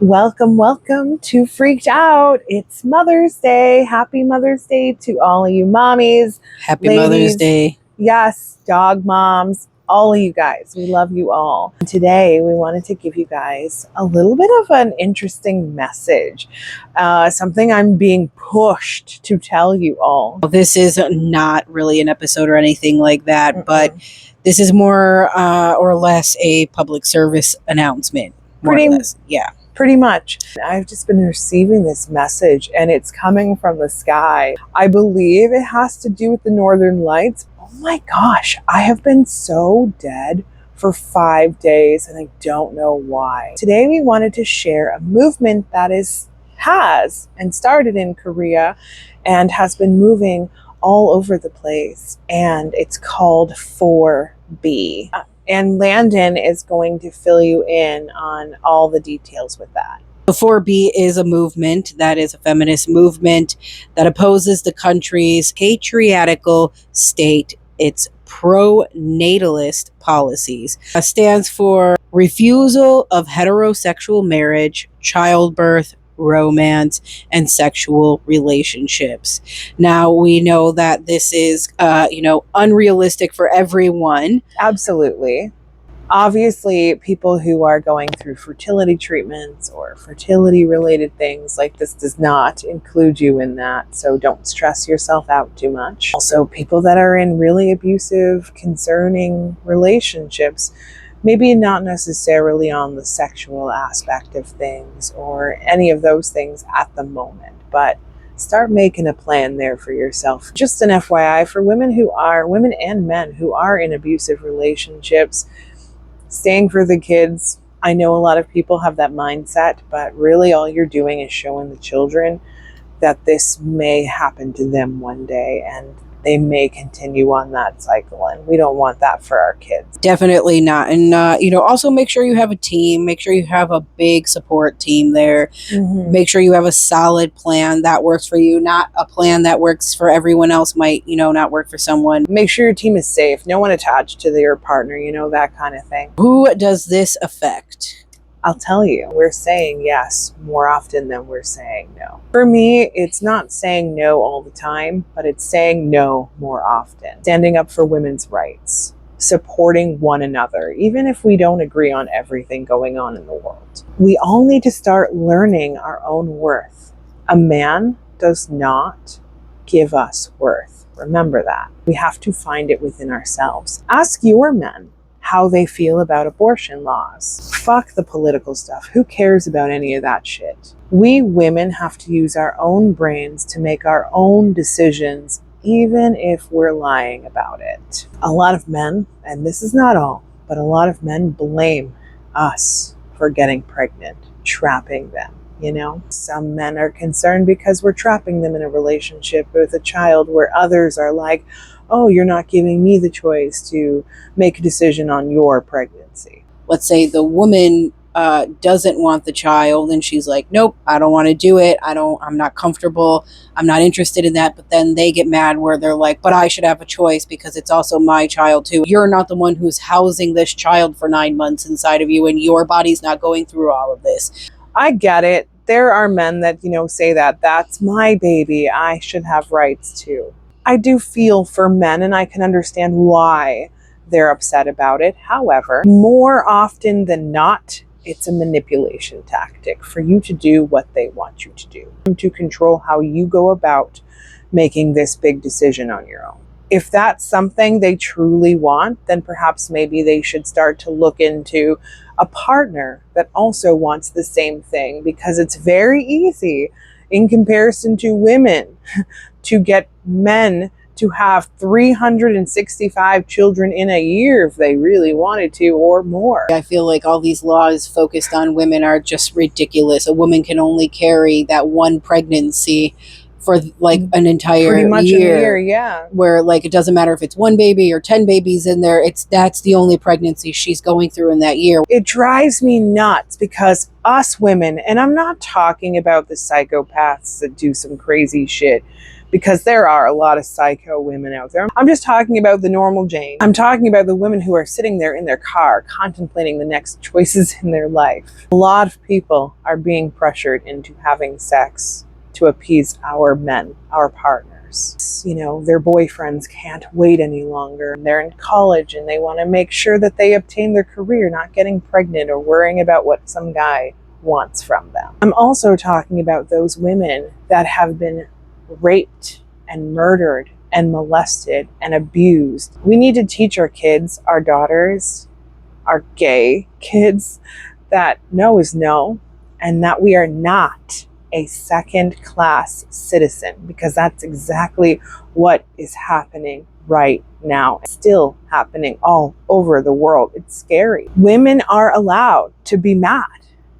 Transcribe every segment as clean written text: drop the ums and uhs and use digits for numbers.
Welcome, welcome to Freaked Out. It's Mother's Day. Happy Mother's Day to all of you mommies. Happy ladies, Mother's Day. Yes, dog moms, all of you guys. We love you all. Today, we wanted to give you guys a little bit of an interesting message. Something I'm being pushed to tell you all. This is not really an episode or anything like that, but this is more or less a public service announcement. More or less. Yeah. Pretty much. I've just been receiving this message and it's coming from the sky. I believe it has to do with the Northern Lights. Oh my gosh, I have been so dead for 5 days and I don't know why. Today we wanted to share a movement that has started in Korea and has been moving all over the place, and it's called 4B. And Landon is going to fill you in on all the details with that. The 4B is a movement that is a feminist movement that opposes the country's patriarchal state, its pro-natalist policies. It stands for refusal of heterosexual marriage, childbirth, romance, and sexual relationships. Now, we know that this is, unrealistic for everyone. Absolutely. Obviously, people who are going through fertility treatments or fertility related things like this does not include you in that. So don't stress yourself out too much. Also, people that are in really abusive, concerning relationships, maybe not necessarily on the sexual aspect of things or any of those things at the moment, but start making a plan there for yourself. Just an FYI for women and men who are in abusive relationships, staying for the kids. I know a lot of people have that mindset, but really all you're doing is showing the children that this may happen to them one day and they may continue on that cycle, and we don't want that for our kids. Definitely not. And, also make sure you have a team. Make sure you have a big support team there. Mm-hmm. Make sure you have a solid plan that works for you, not a plan that works for everyone else might, not work for someone. Make sure your team is safe. No one attached to your partner, that kind of thing. Who does this affect? I'll tell you, we're saying yes more often than we're saying no. For me, it's not saying no all the time, but it's saying no more often. Standing up for women's rights, supporting one another, even if we don't agree on everything going on in the world. We all need to start learning our own worth. A man does not give us worth. Remember that. We have to find it within ourselves. Ask your men how they feel about abortion laws. Fuck the political stuff. Who cares about any of that shit? We women have to use our own brains to make our own decisions, even if we're lying about it. A lot of men, and this is not all, but a lot of men blame us for getting pregnant, trapping them. Some men are concerned because we're trapping them in a relationship with a child, where others are like, oh, you're not giving me the choice to make a decision on your pregnancy. Let's say the woman doesn't want the child and she's like, nope, I don't want to do it. I'm not comfortable. I'm not interested in that. But then they get mad where they're like, but I should have a choice because it's also my child too. You're not the one who's housing this child for 9 months inside of you, and your body's not going through all of this. I get it. There are men that, say that that's my baby. I should have rights too. I do feel for men, and I can understand why they're upset about it. However, more often than not, it's a manipulation tactic for you to do what they want you to do, to control how you go about making this big decision on your own. If that's something they truly want, then perhaps maybe they should start to look into a partner that also wants the same thing, because it's very easy in comparison to women to get men to have 365 children in a year if they really wanted to, or more. I feel like all these laws focused on women are just ridiculous. A woman can only carry that one pregnancy for like an entire pretty much year. A year, yeah. Where like it doesn't matter if it's one baby or 10 babies in there, that's the only pregnancy she's going through in that year. It drives me nuts because us women, and I'm not talking about the psychopaths that do some crazy shit, because there are a lot of psycho women out there. I'm just talking about the normal Jane. I'm talking about the women who are sitting there in their car contemplating the next choices in their life. A lot of people are being pressured into having sex to appease our men, our partners. You know, their boyfriends can't wait any longer. They're in college and they want to make sure that they obtain their career, not getting pregnant or worrying about what some guy wants from them. I'm also talking about those women that have been raped and murdered and molested and abused. We need to teach our kids, our daughters, our gay kids, that no is no, and that we are not a second-class citizen, because that's exactly what is happening right now. It's still happening all over the world. It's scary. Women are allowed to be mad.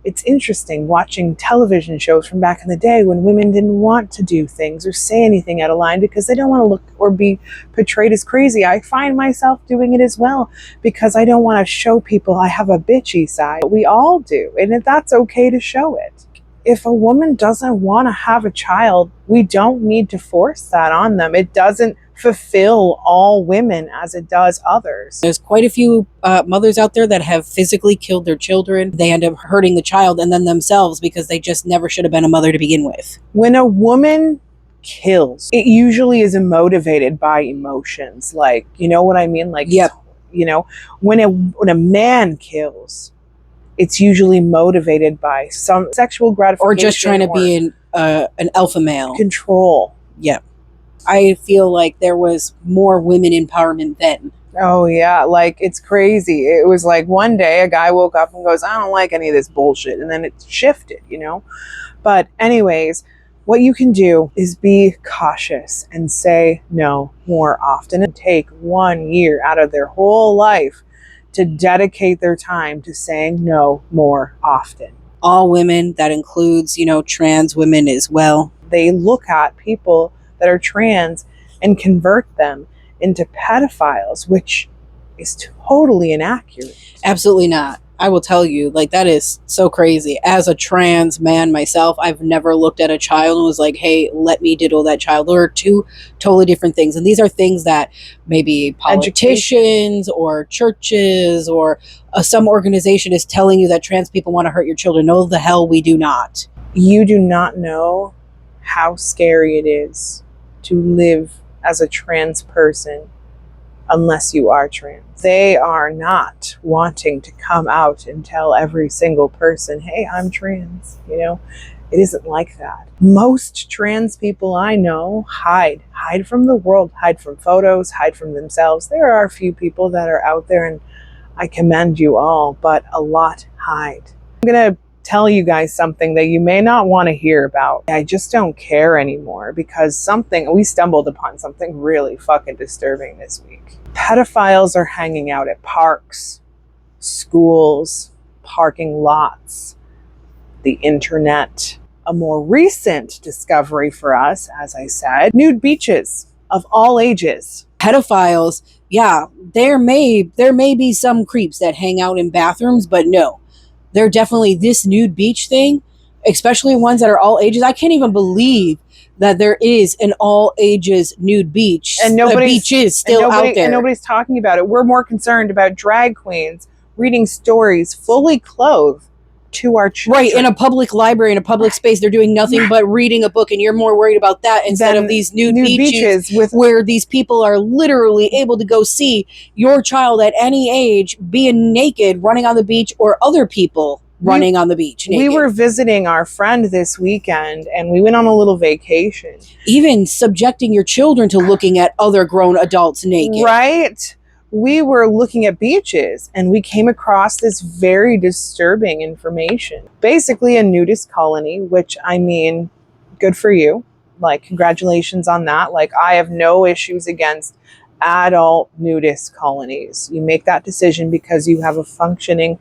It's interesting watching television shows from back in the day when women didn't want to do things or say anything out of line because they don't want to look or be portrayed as crazy. I find myself doing it as well because I don't want to show people I have a bitchy side. But we all do, and that's okay to show it. If a woman doesn't want to have a child, we don't need to force that on them. It doesn't fulfill all women as it does others. There's quite a few mothers out there that have physically killed their children. They end up hurting the child and then themselves because they just never should have been a mother to begin with. When a woman kills, it usually is motivated by emotions. Like, you know what I mean? Like, yep. You know, when a man kills, it's usually motivated by some sexual gratification or just trying to be an alpha male. Control. Yep. I feel like there was more women empowerment then. Oh yeah, like it's crazy. It was like one day a guy woke up and goes, I don't like any of this bullshit. And then it shifted, you know? But anyways, what you can do is be cautious and say no more often, and take 1 year out of their whole life to dedicate their time to saying no more often. All women, that includes, you know, trans women as well. They look at people that are trans and convert them into pedophiles, which is totally inaccurate. Absolutely not. I will tell you, like, that is so crazy. As a trans man myself, I've never looked at a child and was like, hey, let me diddle that child. There are two totally different things. And these are things that maybe politicians or churches or some organization is telling you that trans people want to hurt your children. No, the hell we do not. You do not know how scary it is to live as a trans person unless you are trans. They are not wanting to come out and tell every single person, hey, I'm trans. You know, it isn't like that. Most trans people I know hide from the world, hide from photos, hide from themselves. There are a few people that are out there, and I commend you all, but a lot hide. I'm gonna tell you guys something that you may not want to hear about. I just don't care anymore because we stumbled upon something really fucking disturbing this week. Pedophiles are hanging out at parks, schools, parking lots, the internet. A more recent discovery for us, as I said, nude beaches of all ages. Pedophiles, yeah, there may be some creeps that hang out in bathrooms, but no. They're definitely this nude beach thing, especially ones that are all ages. I can't even believe that there is an all ages nude beach. And the beach is still out there. And nobody's talking about it. We're more concerned about drag queens reading stories fully clothed to our children. Right, in a public library, in a public space, they're doing nothing but reading a book, and you're more worried about that instead of these nude beaches where these people are literally able to go see your child at any age being naked, running on the beach, or other people running on the beach naked. We were visiting our friend this weekend, and we went on a little vacation. Even subjecting your children to looking at other grown adults naked. Right? We were looking at beaches and we came across this very disturbing information. Basically a nudist colony, which, I mean, good for you. Like, congratulations on that. Like, I have no issues against adult nudist colonies. You make that decision because you have a functioning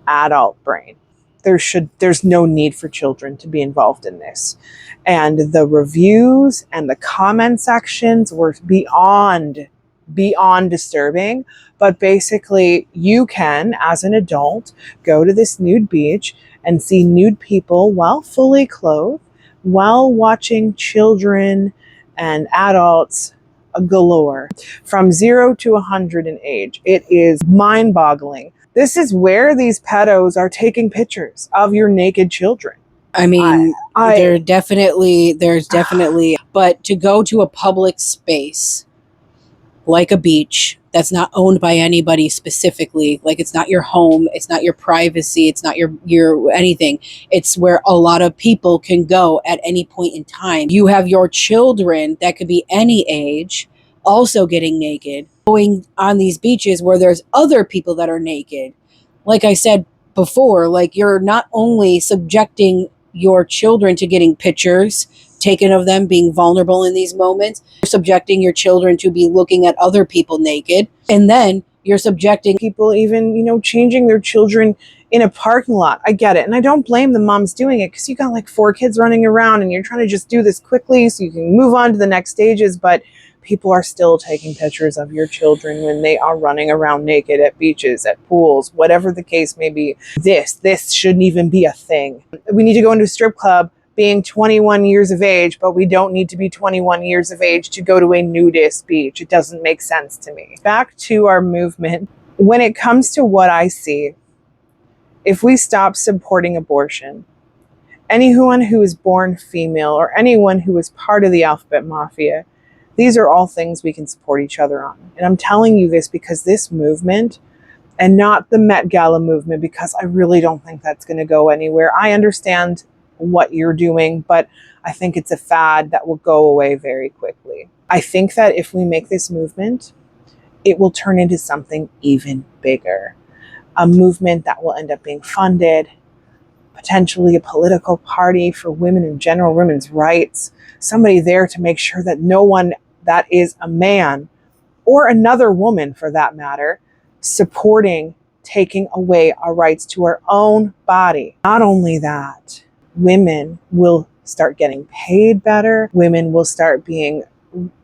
adult brain. There's no need for children to be involved in this. And the reviews and the comment sections were beyond disturbing. But basically, you can, as an adult, go to this nude beach and see nude people while fully clothed, while watching children and adults galore. From 0 to 100 in age. It is mind-boggling. This is where these pedos are taking pictures of your naked children. I mean, I there's definitely, but to go to a public space like a beach that's not owned by anybody specifically, like it's not your home, it's not your privacy, it's not your anything. It's where a lot of people can go at any point in time. You have your children that could be any age also getting naked, going on these beaches where there's other people that are naked. Like I said before, like you're not only subjecting your children to getting pictures taken of them being vulnerable in these moments, you're subjecting your children to be looking at other people naked, and then you're subjecting people even, changing their children in a parking lot. I get it. And I don't blame the moms doing it, because you got like 4 kids running around and you're trying to just do this quickly so you can move on to the next stages. But people are still taking pictures of your children when they are running around naked at beaches, at pools, whatever the case may be. This shouldn't even be a thing. We need to go into a strip club being 21 years of age, but we don't need to be 21 years of age to go to a nudist beach. It doesn't make sense to me. Back to our movement. When it comes to what I see, if we stop supporting abortion, anyone who is born female or anyone who is part of the alphabet mafia, these are all things we can support each other on. And I'm telling you this because this movement, and not the Met Gala movement, because I really don't think that's going to go anywhere. I understand what you're doing, but I think it's a fad that will go away very quickly. I think that if we make this movement, it will turn into something even bigger. A movement that will end up being funded, potentially a political party for women in general, women's rights, somebody there to make sure that no one that is a man, or another woman for that matter, supporting taking away our rights to our own body. Not only that, women will start getting paid better. Women will start being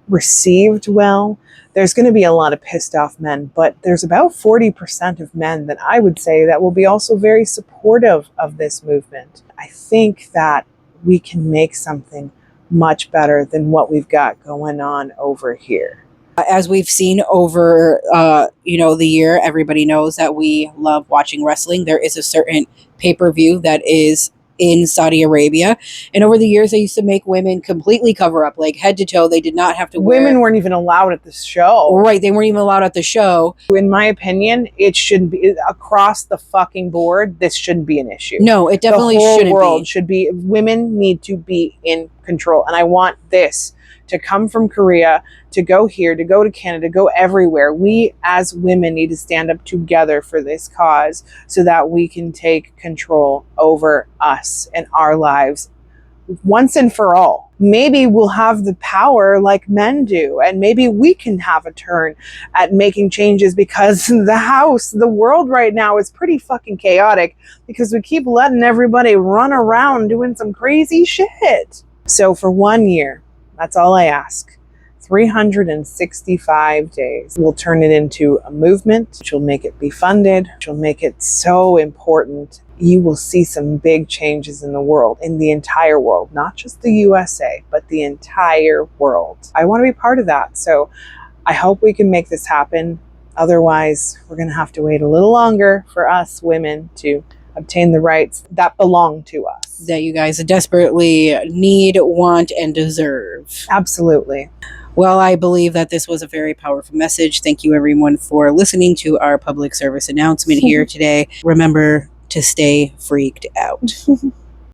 received well. There's going to be a lot of pissed off men, but there's about 40% of men that I would say that will be also very supportive of this movement. I think that we can make something much better than what we've got going on over here. As we've seen over, the year, everybody knows that we love watching wrestling. There is a certain pay-per-view that is in Saudi Arabia. And over the years, they used to make women completely cover up, like head to toe. They did not have to wear... Women weren't even allowed at the show. Right, they weren't even allowed at the show. In my opinion, it shouldn't be, across the fucking board, this shouldn't be an issue. No, it definitely shouldn't be. The whole world should be, women need to be in control. And I want this to come from Korea, to go here, to go to Canada, go everywhere. We as women need to stand up together for this cause so that we can take control over us and our lives once and for all. Maybe we'll have the power like men do, and maybe we can have a turn at making changes, because the world right now is pretty fucking chaotic because we keep letting everybody run around doing some crazy shit. So for 1 year, that's all I ask. 365 days. We'll turn it into a movement, which will make it be funded, which will make it so important. You will see some big changes in the world, in the entire world, not just the USA, but the entire world. I want to be part of that. So I hope we can make this happen. Otherwise, we're going to have to wait a little longer for us women to obtain the rights that belong to us, that you guys desperately need, want, and deserve. Absolutely. Well, I believe that this was a very powerful message. Thank you, everyone, for listening to our public service announcement here today. Remember to stay freaked out.